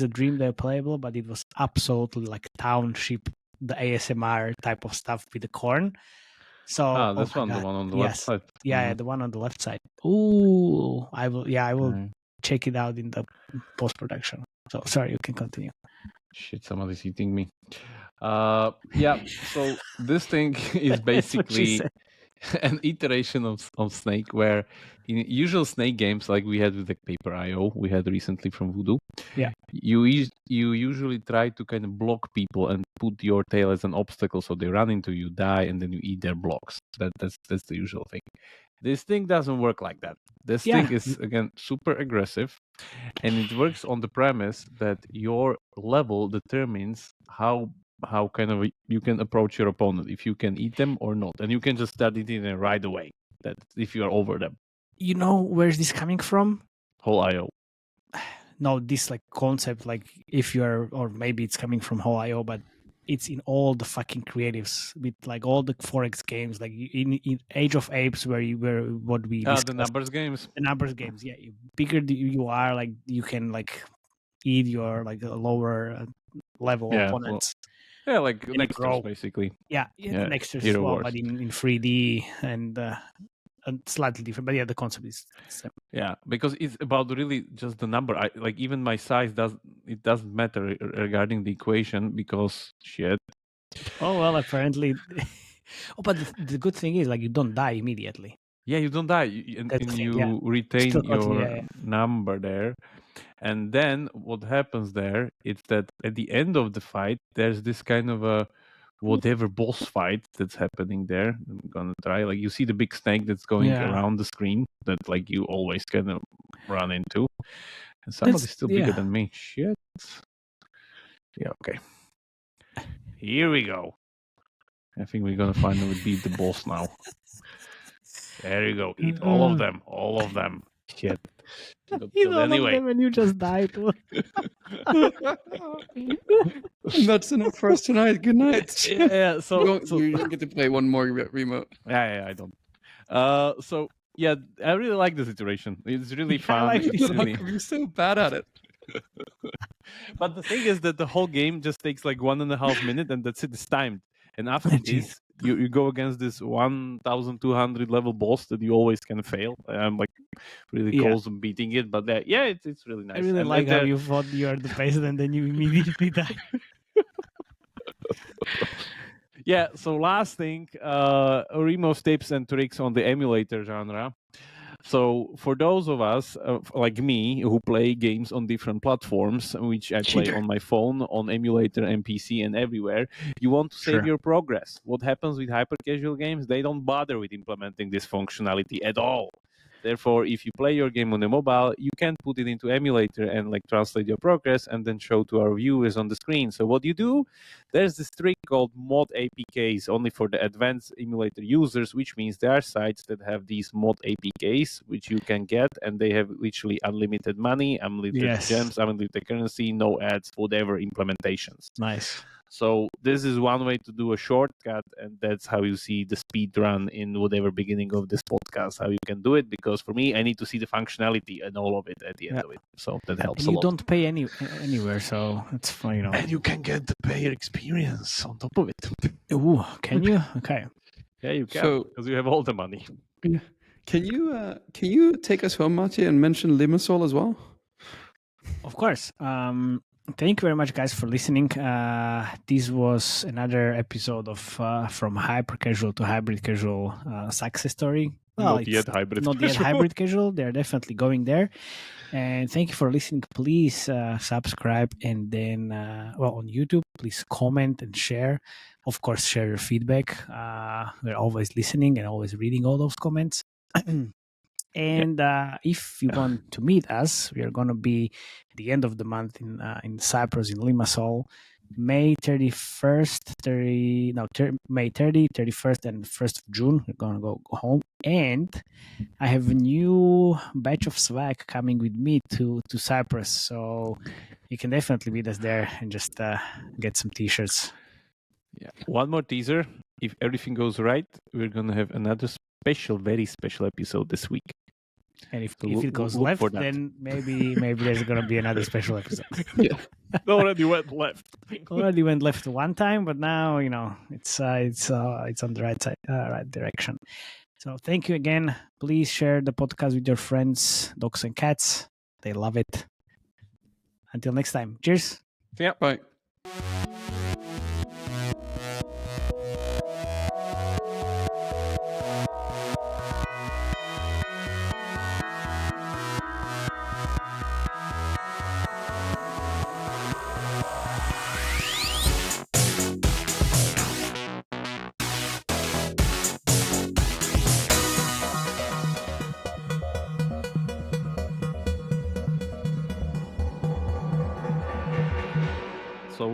dream Dale playable, but it was absolutely like township, the ASMR type of stuff with the corn. So this one, the one on the left side. Yeah, the one on the left side. Ooh, I will check it out in the post-production. So sorry, you can continue. Shit, somebody's eating me. So this thing is basically an iteration of Snake, where in usual Snake games, like we had with the Paper.io, we had recently from Voodoo, you usually try to kind of block people and put your tail as an obstacle, so they run into you, die, and then you eat their blocks. That's the usual thing. This thing doesn't work like that. This thing is, again, super aggressive, and it works on the premise that your level determines how kind of you can approach your opponent, if you can eat them or not, and you can just start eating them right away. That if you are over them. You know where's this coming from? Whole IO. No, this like concept, like if you are, or maybe it's coming from Whole IO, but it's in all the fucking creatives with like all the Forex games, like in Age of Apes, where what we discussed. The numbers games. The numbers games, yeah. Bigger you are, like you can like eat your like lower level opponents. Like Nexters, basically. Yeah, Nexters as well, but in 3D, and slightly different, but yeah, the concept is the same. Yeah, because it's about really just the number. Like even my size doesn't matter regarding the equation because shit. Oh well, apparently. But the good thing is, like, you don't die immediately. Yeah, you don't die, and you retain your number there. And then what happens there is that at the end of the fight, there's this kind of a whatever boss fight that's happening there. I'm gonna try. Like you see the big snake that's going around the screen that like you always kind of run into. And somebody's still bigger than me. Shit. Yeah, okay. Here we go. I think we're gonna finally beat the boss now. There you go. Eat all of them. All of them. Shit. Eat all of them and you just died. That's enough for us tonight. Good night. Yeah. So you don't get to play one more remote. Yeah, I don't. So yeah, I really like this iteration. It's really fun. You're so bad at it. But the thing is that the whole game just takes like 1.5 minutes, and that's it. It's timed. And after this, you go against this 1,200 level boss that you always can fail. I'm like really close on beating it, but it's really nice. I really like how you thought you are the best and then you immediately die. Yeah, so last thing, Remo's tips and tricks on the emulator genre. So for those of us like me who play games on different platforms, which I play on my phone, on emulator and PC and everywhere, you want to save your progress. What happens with hypercasual games? They don't bother with implementing this functionality at all. Therefore, if you play your game on a mobile, you can put it into emulator and like translate your progress and then show to our viewers on the screen. So what you do, there's this trick called mod APKs, only for the advanced emulator users, which means there are sites that have these mod APKs, which you can get, and they have literally unlimited money, unlimited gems, unlimited currency, no ads, whatever implementations. Nice. So this is one way to do a shortcut, and that's how you see the speed run in whatever beginning of this podcast, how you can do it, because for me, I need to see the functionality and all of it at the end of it. So that helps a lot. You don't pay anywhere, so it's fine, you know. And you can get the payer experience on top of it. Ooh, can you? Okay. Yeah, you can, because you have all the money. Yeah. Can you take us home, Matej, and mention Limassol as well? Of course. Thank you very much, guys, for listening. This was another episode of From Hypercasual to Hybridcasual success story. Well, not yet Hybridcasual. They're definitely going there. And thank you for listening. Please subscribe, and then, on YouTube, please comment and share. Of course, share your feedback. We're always listening and always reading all those comments. And if you want to meet us, we are going to be at the end of the month in Cyprus, in Limassol, May 31st, May 30, 31st, and 1st of June. We're going to go home. And I have a new batch of swag coming with me to Cyprus. So you can definitely meet us there and just get some t-shirts. Yeah. One more teaser. If everything goes right, we're going to have another very special episode this week. And if it goes left, then maybe there's going to be another special episode. Yeah. It already went left. Already went left one time, but now, it's on the right side, right direction. So thank you again. Please share the podcast with your friends, dogs and cats. They love it. Until next time. Cheers. Yeah, bye.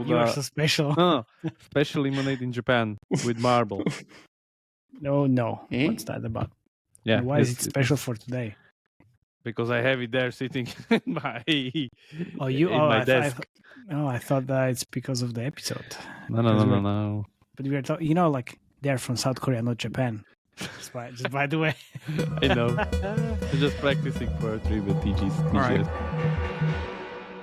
You are so special. Special lemonade in Japan with marble. No. What's that about? Yeah. And why is it special for today? Because I have it there sitting in my desk. I thought that it's because of the episode. No. But we are talking, they're from South Korea, not Japan. Just by the way. I know. I'm just practicing for a trivia TGs. All right.